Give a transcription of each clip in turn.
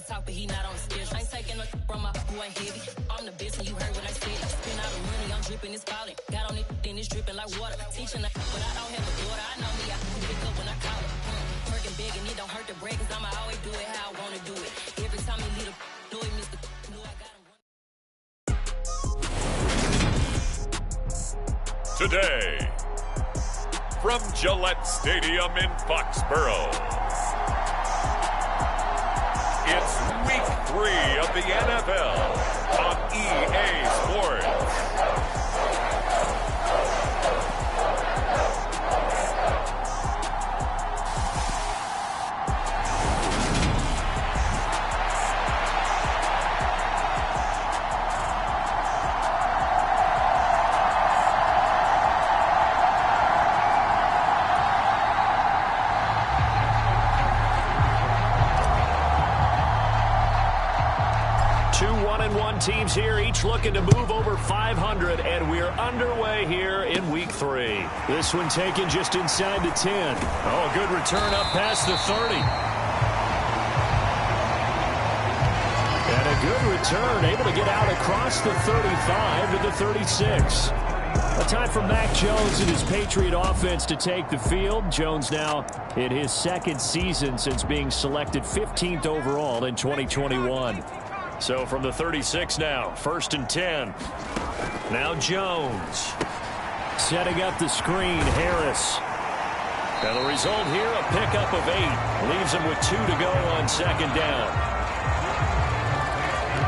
talk, but he not on the schedule. I ain't taking no from my boy heavy. I'm the best, and you heard what I said. Spend all the money, I'm dripping, it's falling. Got on it, then it's dripping like water. Teaching the but I don't have a daughter. I know me, I can pick up when I call her. Working big, and it don't hurt to break, cause I'ma always do it how I wanna do it. Every time he lead a know it, Mr. Know I got him. Today, from Gillette Stadium in Foxborough, it's Week 3 of the NFL on EA Sports. 1-1 teams here, each looking to move over 500, and we're underway here in Week 3. This one taken just inside the 10. Oh, good return up past the 30. And a good return, able to get out across the 35 to the 36. A time for Mac Jones and his Patriot offense to take the field. Jones now in his second season since being selected 15th overall in 2021. So from the 36 now, 1st and 10. Now Jones. Setting up the screen, Harris. And the result here, a pickup of 8. Leaves him with 2 to go on 2nd down.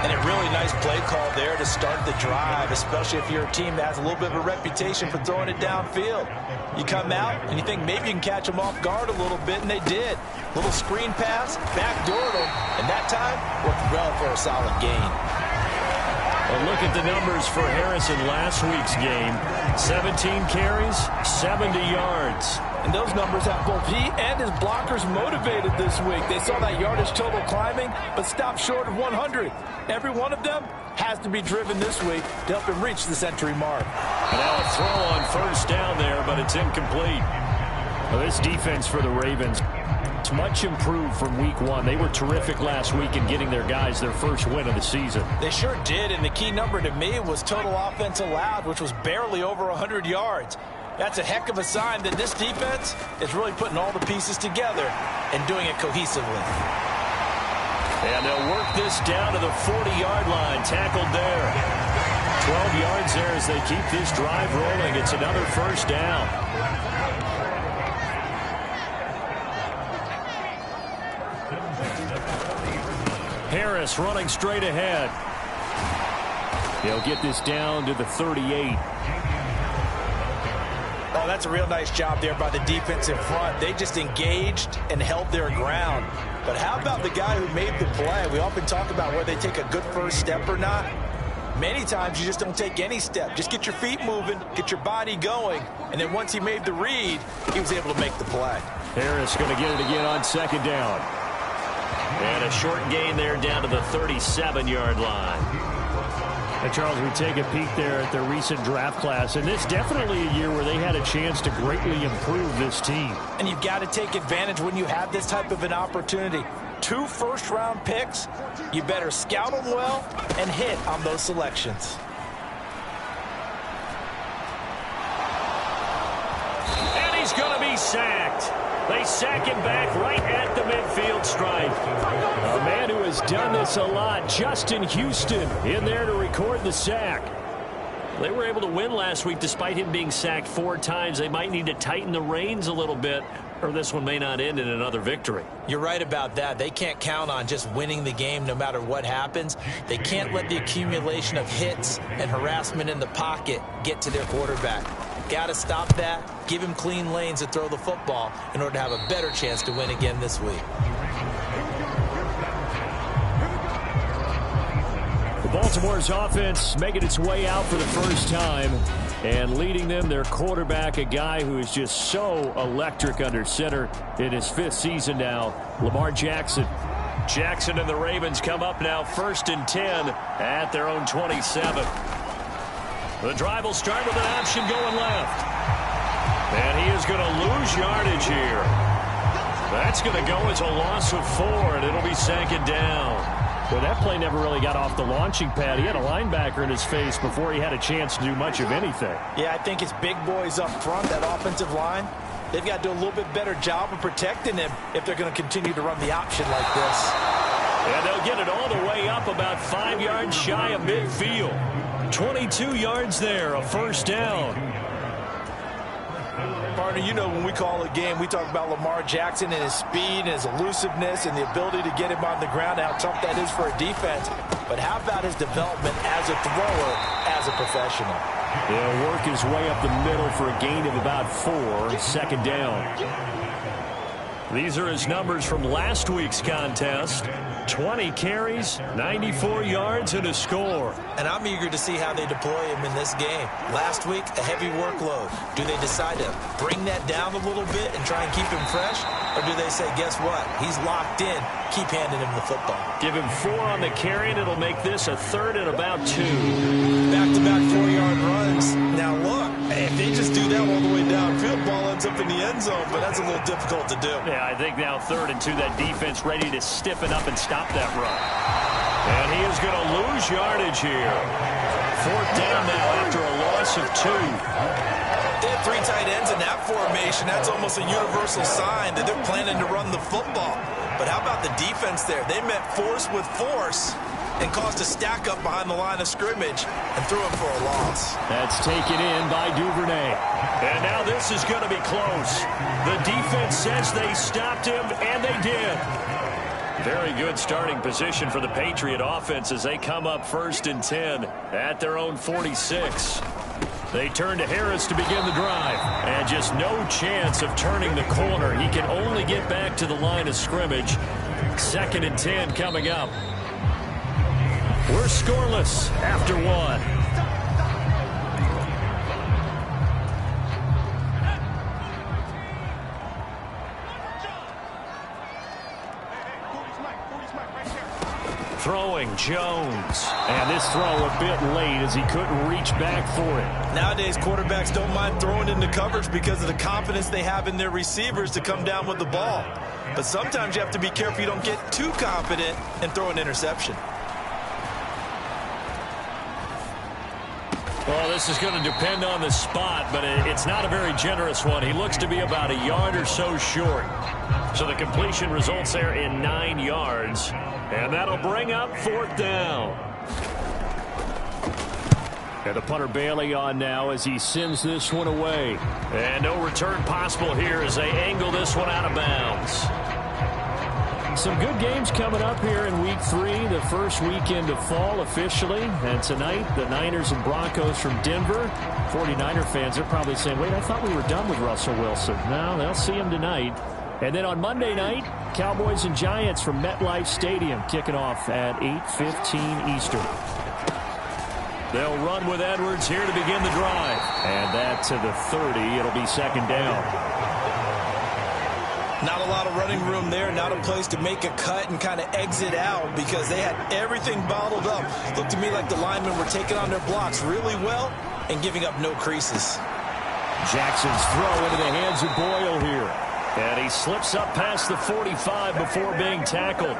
And a really nice play call there to start the drive, especially if you're a team that has a little bit of a reputation for throwing it downfield. You come out and you think maybe you can catch them off guard a little bit, and they did. Little screen pass, backdoored them, and that time worked well for a solid gain. Well, look at the numbers for Harris in last week's game. 17 carries, 70 yards. And those numbers have both he and his blockers motivated this week. They saw that yardage total climbing, but stopped short of 100. Every one of them has to be driven this week to help him reach the century mark. And now a throw on 1st down there, but it's incomplete. Well, this defense for the Ravens, it's much improved from Week 1. They were terrific last week in getting their guys their first win of the season. They sure did, and the key number to me was total offense allowed, which was barely over 100 yards. That's a heck of a sign that this defense is really putting all the pieces together and doing it cohesively. And they'll work this down to the 40-yard line, tackled there. 12 yards there as they keep this drive rolling. It's another 1st down. Harris running straight ahead. He'll get this down to the 38. Oh, that's a real nice job there by the defense in front. They just engaged and held their ground. But how about the guy who made the play? We often talk about whether they take a good first step or not. Many times you just don't take any step. Just get your feet moving, get your body going, and then once he made the read, he was able to make the play. Harris going to get it again on 2nd down. And a short gain there down to the 37-yard line. And Charles, we take a peek there at their recent draft class, and it's definitely a year where they had a chance to greatly improve this team. And you've got to take advantage when you have this type of an opportunity. 2 first-round picks, you better scout them well and hit on those selections. And he's going to be sacked. They sack him back right at the midfield stripe. A man who has done this a lot, Justin Houston, in there to record the sack. They were able to win last week despite him being sacked 4 times. They might need to tighten the reins a little bit, or this one may not end in another victory. You're right about that. They can't count on just winning the game no matter what happens. They can't let the accumulation of hits and harassment in the pocket get to their quarterback. Got to stop that, give him clean lanes to throw the football in order to have a better chance to win again this week. Baltimore's offense making its way out for the first time, and leading them, their quarterback, a guy who is just so electric under center in his 5th season now, Lamar Jackson. Jackson and the Ravens come up now 1st and 10 at their own 27. The drive will start with an option going left. And he is going to lose yardage here. That's going to go as a loss of 4, and it'll be 2nd down. Well, that play never really got off the launching pad. He had a linebacker in his face before he had a chance to do much of anything. Yeah, I think his big boys up front, that offensive line, they've got to do a little bit better job of protecting him if they're going to continue to run the option like this. And they'll get it all the way up about 5 yards shy of midfield. 22 yards there, a 1st down. Partner, you know when we call a game, we talk about Lamar Jackson and his speed and his elusiveness and the ability to get him on the ground, how tough that is for a defense. But how about his development as a thrower, as a professional? He'll work his way up the middle for a gain of about 4, 2nd down. These are his numbers from last week's contest. 20 carries, 94 yards, and a score. And I'm eager to see how they deploy him in this game. Last week, a heavy workload. Do they decide to bring that down a little bit and try and keep him fresh? Or do they say, guess what? He's locked in. Keep handing him the football. Give him 4 on the carry, and it'll make this a 3rd and about 2. Back-to-back 4-yard runs. Now, look, if they just do that all the way downfield, ball ends up in the end zone, but that's a little difficult to do. Yeah, I think now 3rd and 2, that defense ready to stiffen up and stop that run. And he is going to lose yardage here. 4th down now after a loss of 2. They have 3 tight ends in that formation. That's almost a universal sign that they're planning to run the football. But how about the defense there? They met force with force and caused a stack up behind the line of scrimmage and threw him for a loss. That's taken in by Duvernay. And now this is going to be close. The defense says they stopped him, and they did. Very good starting position for the Patriot offense as they come up 1st and 10 at their own 46. They turn to Harris to begin the drive. And just no chance of turning the corner. He can only get back to the line of scrimmage. 2nd and 10 coming up. We're scoreless after 1. Throwing Jones. And this throw a bit late as he couldn't reach back for it. Nowadays, quarterbacks don't mind throwing into coverage because of the confidence they have in their receivers to come down with the ball. But sometimes you have to be careful you don't get too confident and throw an interception. Well, this is going to depend on the spot, but it's not a very generous one. He looks to be about a yard or so short. So the completion results there in 9 yards. And that'll bring up 4th down. And the punter Bailey on now as he sends this one away. And no return possible here as they angle this one out of bounds. Some good games coming up here in Week 3, the first weekend of fall officially. And tonight, the Niners and Broncos from Denver. 49er fans are probably saying, wait, I thought we were done with Russell Wilson. No, they'll see him tonight. And then on Monday night, Cowboys and Giants from MetLife Stadium kicking off at 8:15 Eastern. They'll run with Edwards here to begin the drive. And that to the 30. It'll be 2nd down. Not a lot of running room there. Not a place to make a cut and kind of exit out because they had everything bottled up. Looked to me like the linemen were taking on their blocks really well and giving up no creases. Jackson's throw into the hands of Boyle here. And he slips up past the 45 before being tackled.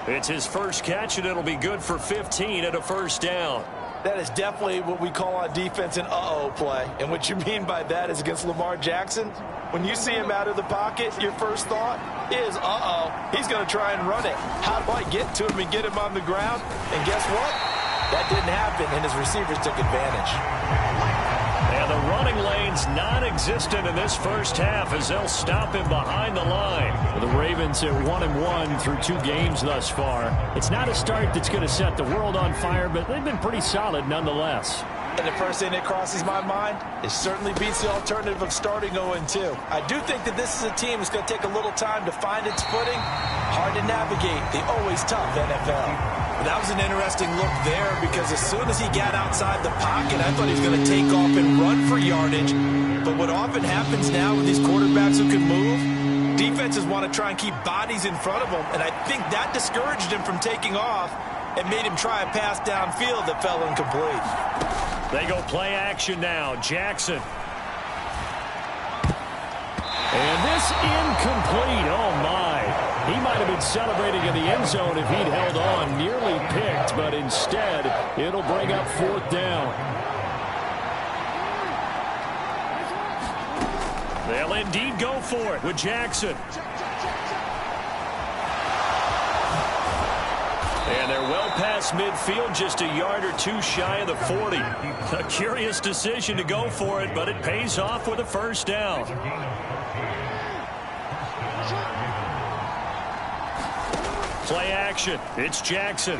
It's his first catch, and it'll be good for 15 at a 1st down. That is definitely what we call on defense an uh-oh play. And what you mean by that is against Lamar Jackson, when you see him out of the pocket, your first thought is, uh-oh, he's going to try and run it. How do I get to him and get him on the ground? And guess what? That didn't happen, and his receivers took advantage. And the running lane's non-existent in this first half as they'll stop him behind the line. The Ravens at 1-1 through 2 games thus far. It's not a start that's going to set the world on fire, but they've been pretty solid nonetheless. And the first thing that crosses my mind, it certainly beats the alternative of starting 0-2. I do think that this is a team that's going to take a little time to find its footing. Hard to navigate the always tough NFL. That was an interesting look there because as soon as he got outside the pocket, I thought he was going to take off and run for yardage. But what often happens now with these quarterbacks who can move, defenses want to try and keep bodies in front of them, and I think that discouraged him from taking off and made him try a pass downfield that fell incomplete. They go play action now. Jackson. And this incomplete. Oh, my. He might have been celebrating in the end zone if he'd held on. Nearly picked, but instead, it'll bring up 4th down. They'll indeed go for it with Jackson. And they're well past midfield, just a yard or two shy of the 40. A curious decision to go for it, but it pays off with a 1st down. Play action. It's Jackson.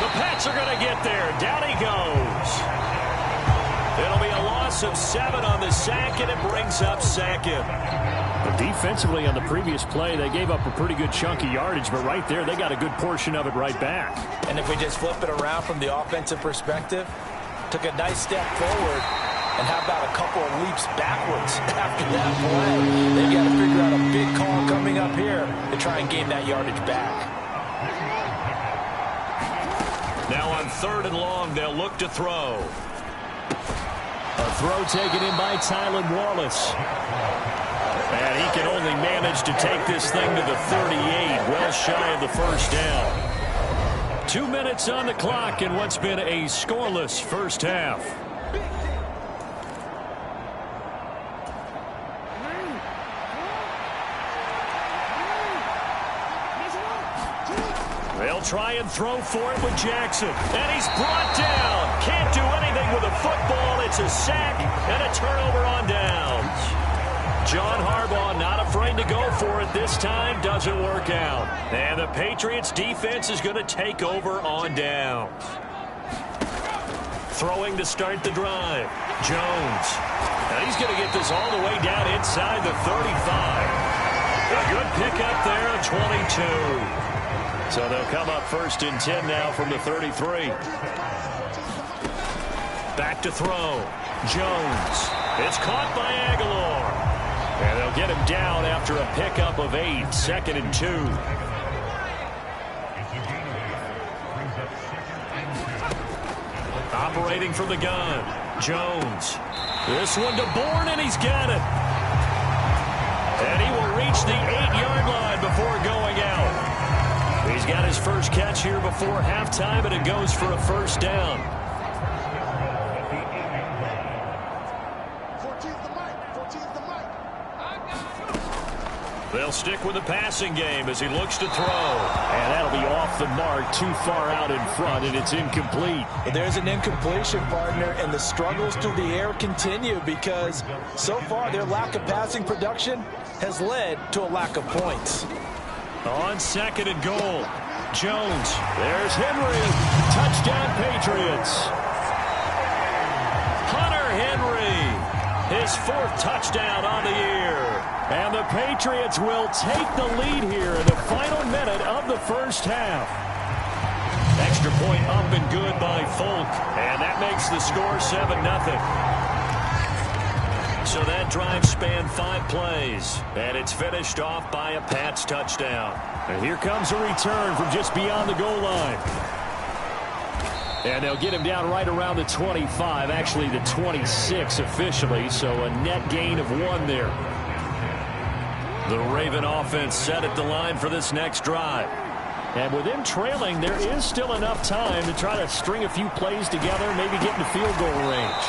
The Pats are going to get there. Down he goes. It'll be a loss of 7 on the sack, and it brings up 2nd. But defensively on the previous play, they gave up a pretty good chunk of yardage, but right there, they got a good portion of it right back. And if we just flip it around from the offensive perspective, took a nice step forward, and how about a couple of leaps backwards after that play? They got to figure out a big call coming up here to try and gain that yardage back. Now on 3rd and long, they'll look to throw. A throw taken in by Tylan Wallace. And he can only manage to take this thing to the 38, well shy of the 1st down. 2 minutes on the clock in what's been a scoreless first half. They'll try and throw for it with Jackson. And he's brought down. Can't do anything with a football. It's a sack and a turnover on downs. John Harbaugh not afraid to go for it this time. Doesn't work out. And the Patriots defense is going to take over on downs. Throwing to start the drive. Jones. Now he's going to get this all the way down inside the 35. A good pickup there at 22. So they'll come up 1st and 10 now from the 33. Back to throw. Jones. It's caught by Aguilar. And they'll get him down after a pickup of 8. 2nd and 2. Operating from the gun. Jones. This one to Bourne, and he's got it. And he will reach the 8-yard line before going out. He's got his first catch here before halftime, and it goes for a 1st down. They'll stick with the passing game as he looks to throw. And that'll be off the mark, too far out in front, and it's incomplete. There's an incompletion, partner, and the struggles through the air continue because so far their lack of passing production has led to a lack of points. On 2nd and goal, Jones. There's Henry. Touchdown, Patriots. Hunter Henry. His 4th touchdown on the year. And the Patriots will take the lead here in the final minute of the first half. Extra point up and good by Folk. And that makes the score 7-0. So that drive spanned 5 plays. And it's finished off by a Pats touchdown. And here comes a return from just beyond the goal line. And they'll get him down right around the 25. Actually, the 26 officially. So a net gain of 1 there. The Raven offense set at the line for this next drive. And with them trailing, there is still enough time to try to string a few plays together, maybe get into field goal range.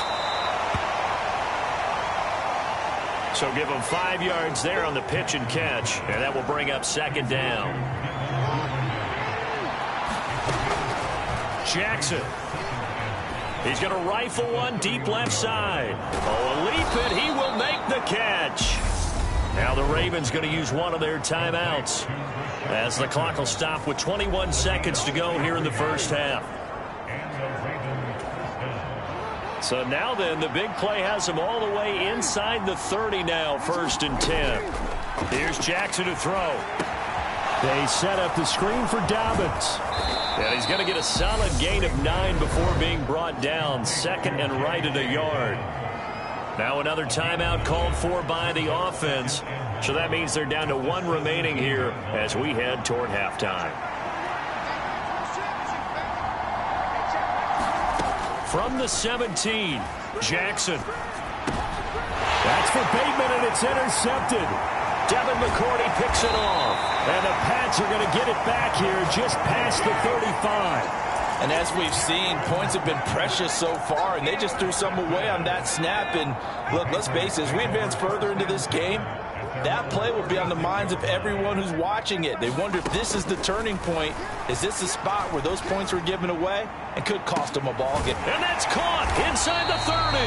So give them 5 yards there on the pitch and catch, and that will bring up 2nd down. Jackson. He's going to rifle one deep left side. Oh, a leap it. He will make the catch. Now the Ravens going to use one of their timeouts as the clock will stop with 21 seconds to go here in the first half. So now then, the big play has them all the way inside the 30 now, 1st and 10. Here's Jackson to throw. They set up the screen for Dobbins. And he's going to get a solid gain of 9 before being brought down. 2nd and right at a yard. Now another timeout called for by the offense. So that means they're down to 1 remaining here as we head toward halftime. From the 17, Jackson. That's for Bateman, and it's intercepted. Devin McCourty picks it off. And the Pats are going to get it back here just past the 35. And as we've seen, points have been precious so far, and they just threw some away on that snap. And look, let's face it, as we advance further into this game, that play will be on the minds of everyone who's watching it. They wonder if this is the turning point. Is this the spot where those points were given away and could cost them a ball game? And that's caught inside the 30.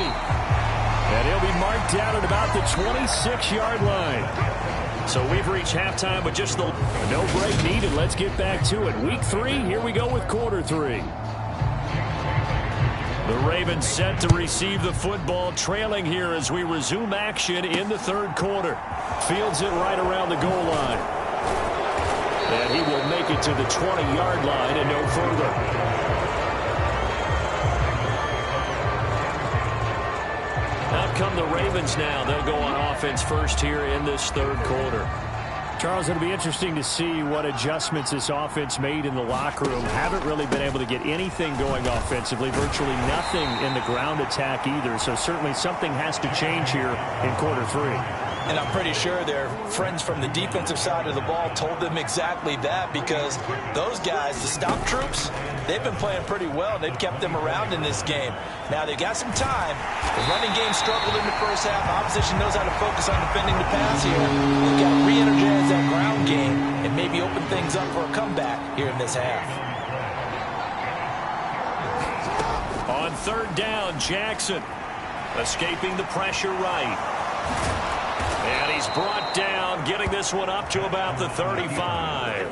And he'll be marked down at about the 26-yard line. So we've reached halftime with just the no break needed. Let's get back to it. Week 3, here we go with quarter 3. The Ravens set to receive the football, trailing here as we resume action in the third quarter. Fields it right around the goal line. And he will make it to the 20-yard line and no further. Out come the Ravens now. They'll go on offense first here in this third quarter. Charles, it'll be interesting to see what adjustments this offense made in the locker room. Haven't really been able to get anything going offensively. Virtually nothing in the ground attack either. So certainly something has to change here in quarter 3. And I'm pretty sure their friends from the defensive side of the ball told them exactly that, because those guys, the stop troops, they've been playing pretty well. They've kept them around in this game. Now, they've got some time. The running game struggled in the first half. The opposition knows how to focus on defending the pass here. They've got to re-energize that ground game and maybe open things up for a comeback here in this half. On third down, Jackson escaping the pressure right. And he's brought down, getting this one up to about the 35.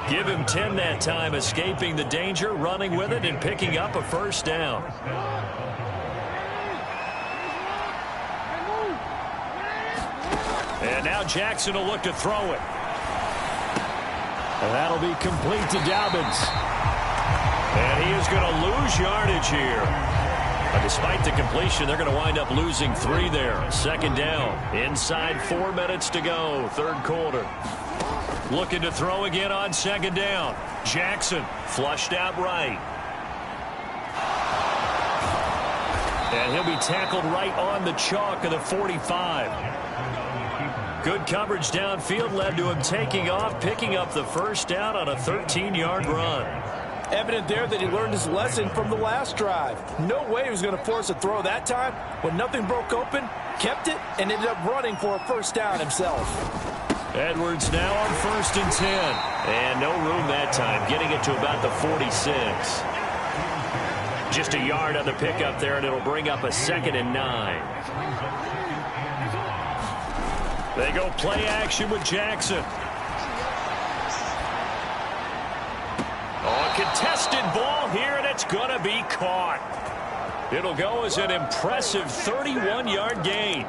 Give him 10 that time, escaping the danger, running with it, and picking up a first down. And now Jackson will look to throw it. And that'll be complete to Dobbins. And he is going to lose yardage here. But despite the completion, they're going to wind up losing 3 there. Second down. Inside 4 minutes to go. Third quarter. Looking to throw again on second down. Jackson flushed out right. And he'll be tackled right on the chalk of the 45. Good coverage downfield led to him taking off, picking up the first down on a 13-yard run. Evident there that he learned his lesson from the last drive. No way he was going to force a throw that time. When nothing broke open, kept it, and ended up running for a first down himself. Edwards now on 1st and 10. And no room that time, getting it to about the 46. Just a yard on the pickup there, and it'll bring up a 2nd and 9. They go play action with Jackson. Oh, a contested ball here, and it's going to be caught. It'll go as an impressive 31-yard gain.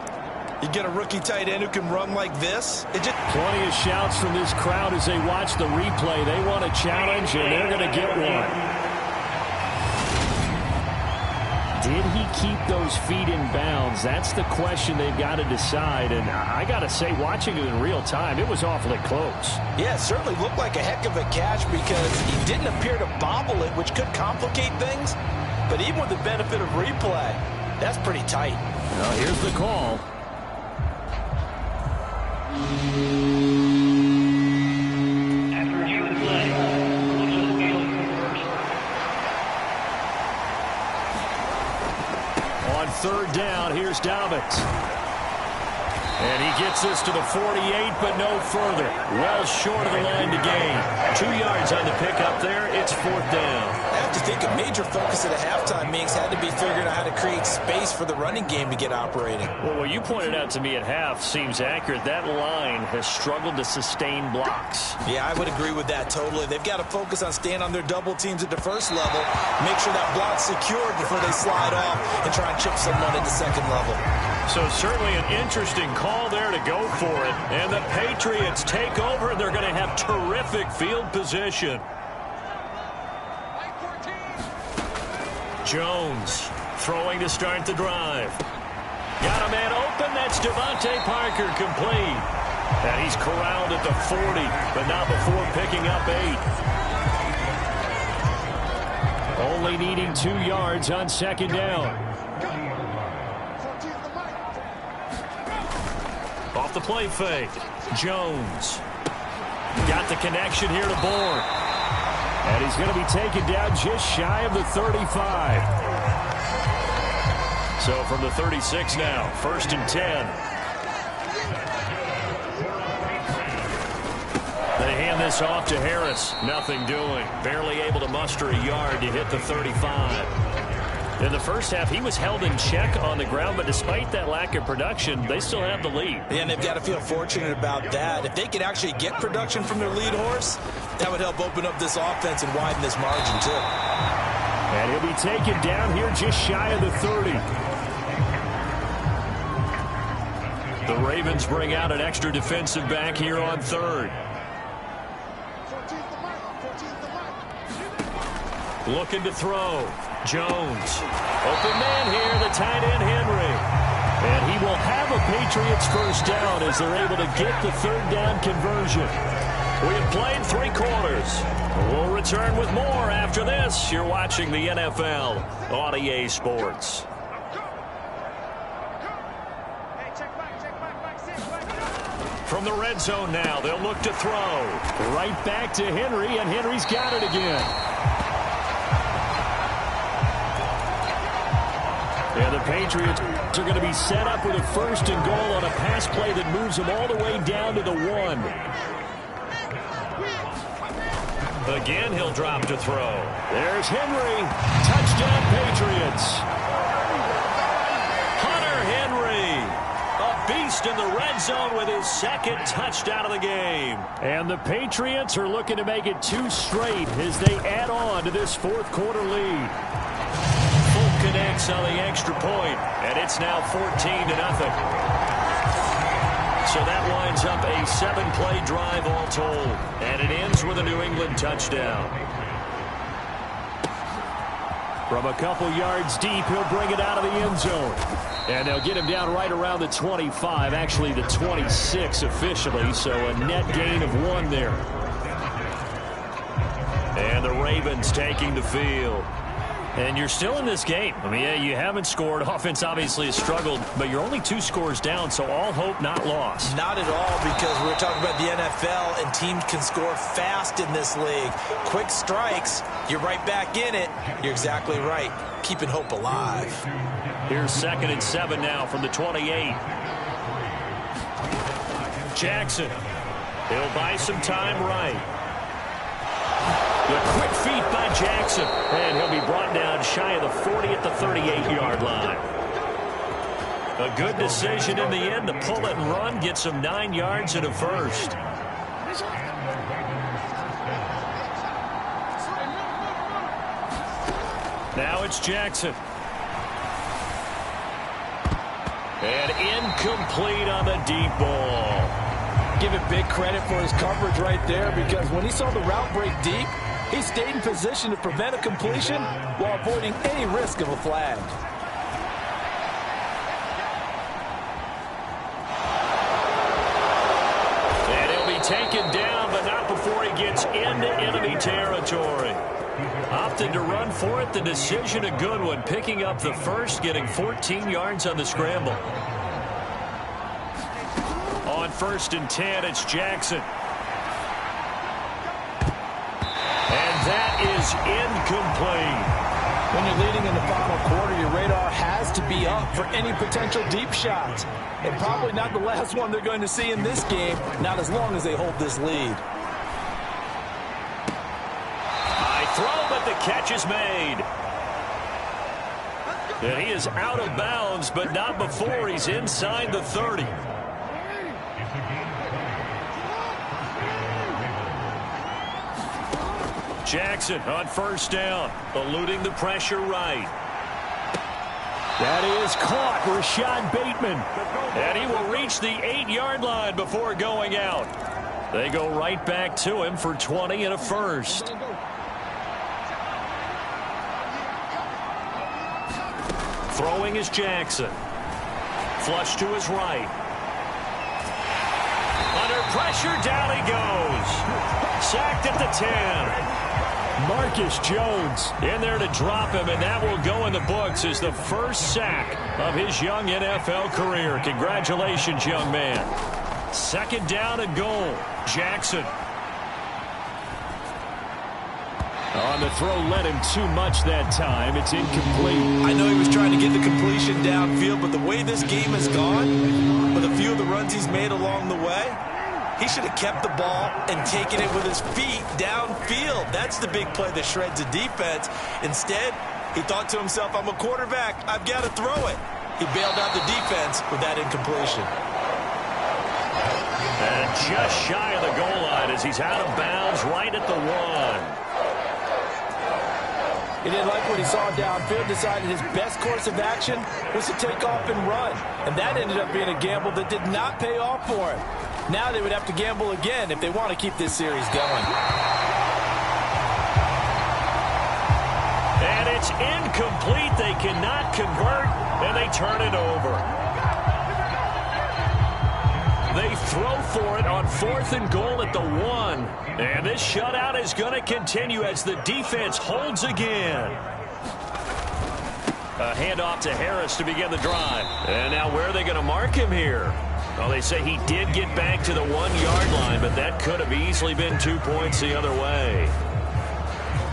You get a rookie tight end who can run like this. Plenty of shouts from this crowd as they watch the replay. They want a challenge, and they're going to get one. Did he keep those feet in bounds? That's the question they've got to decide. And I got to say, watching it in real time, it was awfully close. Yeah, it certainly looked like a heck of a catch because he didn't appear to bobble it, which could complicate things. But even with the benefit of replay, that's pretty tight. Well, here's the call. On third down, here's Dobbins. And he gets this to the 48, but no further. Well short of the line to gain. 2 yards on the pickup there. It's 4th down. I have to think a major focus at a halftime meetings had to be figuring out how to create space for the running game to get operating. Well, what you pointed out to me at half seems accurate. That line has struggled to sustain blocks. Yeah, I would agree with that totally. They've got to focus on staying on their double teams at the first level, make sure that block's secured before they slide off and try and chip someone at the second level. So certainly an interesting call there to go for it. And the Patriots take over, and they're going to have terrific field position. Jones throwing to start the drive. Got a man open. That's Devontae Parker complete. And he's corralled at the 40, but not before picking up 8. Only needing 2 yards on second down. Off the play fake. Jones. Got the connection here to Bourne. And he's going to be taken down just shy of the 35. So from the 36 now, 1st and 10. They hand this off to Harris. Nothing doing. Barely able to muster a yard to hit the 35. In the first half, he was held in check on the ground, but despite that lack of production, they still have the lead. Yeah, and they've got to feel fortunate about that. If they could actually get production from their lead horse, that would help open up this offense and widen this margin, too. And he'll be taken down here just shy of the 30. The Ravens bring out an extra defensive back here on 3rd. Looking to throw. Jones. Open man here, the tight end Henry. And he will have a Patriots first down as they're able to get the 3rd down conversion. We have played 3 quarters. We'll return with more after this. You're watching the NFL on EA Sports. From the red zone now, they'll look to throw. Right back to Henry, and Henry's got it again. And the Patriots are going to be set up with a 1st and goal on a pass play that moves them all the way down to the 1. Again, he'll drop to throw. There's Henry. Touchdown, Patriots. Hunter Henry, a beast in the red zone with his 2nd touchdown of the game. And the Patriots are looking to make it 2 straight as they add on to this 4th quarter lead. Connects on the extra point, and it's now 14-0. So that winds up a 7-play drive all told, and it ends with a New England touchdown. From a couple yards deep, he'll bring it out of the end zone. And they'll get him down right around the 25, actually the 26 officially, so a net gain of 1 there. And the Ravens taking the field. And you're still in this game. I mean, yeah, you haven't scored. Offense obviously has struggled, but you're only 2 scores down, so all hope not lost. Not at all, because we're talking about the NFL, and teams can score fast in this league. Quick strikes, you're right back in it. You're exactly right. Keeping hope alive. Here's 2nd and 7 now from the 28. Jackson. He'll buy some time right. The quick feet by Jackson. And he'll be brought down shy of the 40 at the 38-yard line. A good decision in the end to pull it and run. Gets him 9 yards and a 1st. Now it's Jackson. And incomplete on the deep ball. Give it big credit for his coverage right there, because when he saw the route break deep, he stayed in position to prevent a completion while avoiding any risk of a flag. And he'll be taken down, but not before he gets into enemy territory. Opted to run for it. The decision a good one. Picking up the 1st, getting 14 yards on the scramble. On 1st and 10, it's Jackson. And that is incomplete. When you're leading in the final quarter, your radar has to be up for any potential deep shots. And probably not the last one they're going to see in this game, not as long as they hold this lead. High throw, but the catch is made. And he is out of bounds, but not before he's inside the 30. Jackson on 1st down, eluding the pressure right. That is caught, Rashad Bateman. And he will reach the 8-yard line before going out. They go right back to him for 20 and a 1st. Throwing is Jackson. Flush to his right. Under pressure, down he goes. Sacked at the 10. Marcus Jones in there to drop him, and that will go in the books as the first sack of his young NFL career. Congratulations, young man. Second down and goal. Jackson. On the throw, led him too much that time. It's incomplete. I know he was trying to get the completion downfield, but the way this game has gone, with a few of the runs he's made along the way, he should have kept the ball and taken it with his feet downfield. That's the big play that shreds a defense. Instead, he thought to himself, I'm a quarterback. I've got to throw it. He bailed out the defense with that incompletion. And just shy of the goal line as he's out of bounds right at the 1. He didn't like what he saw downfield, decided his best course of action was to take off and run. And that ended up being a gamble that did not pay off for him. Now they would have to gamble again if they want to keep this series going. And it's incomplete. They cannot convert, and they turn it over. They throw for it on 4th and goal at the 1. And this shutout is going to continue as the defense holds again. A handoff to Harris to begin the drive. And now where are they going to mark him here? Well, they say he did get back to the 1-yard line, but that could have easily been 2 points the other way.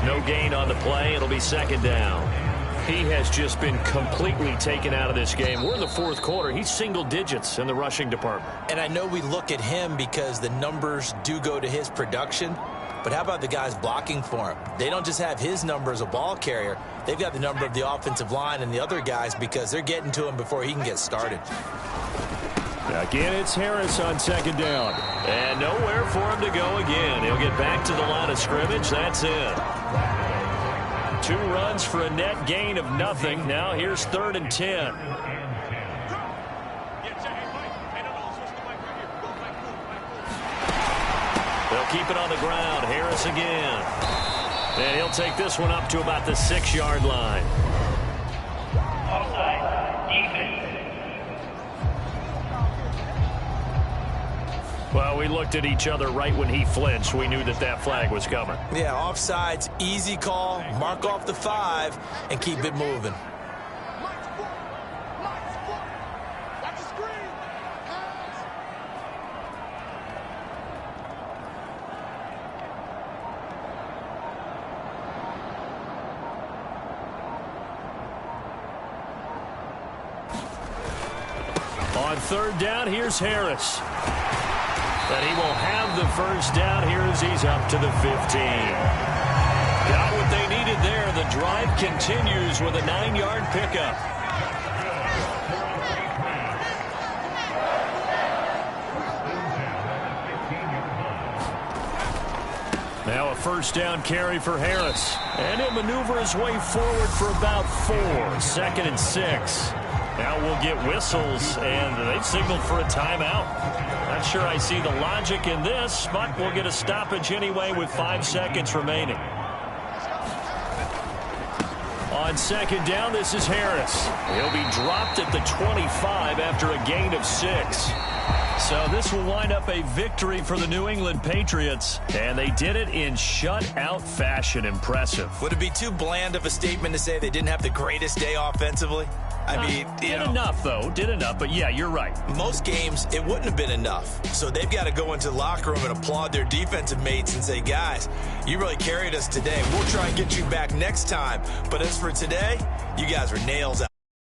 No gain on the play. It'll be second down. He has just been completely taken out of this game. We're in the 4th quarter. He's single digits in the rushing department. And I know we look at him because the numbers do go to his production. But how about the guys blocking for him? They don't just have his number as a ball carrier. They've got the number of the offensive line and the other guys because they're getting to him before he can get started. Again, it's Harris on second down. And nowhere for him to go again. He'll get back to the line of scrimmage. That's it. 2 runs for a net gain of nothing. Now here's 3rd and 10. They'll keep it on the ground. Harris again. And he'll take this one up to about the 6-yard line. Well, we looked at each other right when he flinched. We knew that that flag was coming. Yeah, offsides, easy call, mark off the 5, and keep it moving. On 3rd down, here's Harris. But he will have the first down here as he's up to the 15. Got what they needed there. The drive continues with a 9-yard pickup. Now a first down carry for Harris. And he'll maneuver his way forward for about 4. 2nd and 6. Now we'll get whistles, and they've signaled for a timeout. Not sure I see the logic in this, but we'll get a stoppage anyway with 5 seconds remaining. On 2nd down, this is Harris. He'll be dropped at the 25 after a gain of 6. So this will wind up a victory for the New England Patriots, and they did it in shutout fashion. Impressive. Would it be too bland of a statement to say they didn't have the greatest day offensively? I mean, did enough, though. Did enough, but yeah, you're right. Most games, it wouldn't have been enough. So they've got to go into the locker room and applaud their defensive mates and say, guys, you really carried us today. We'll try and get you back next time. But as for today, you guys were nails out.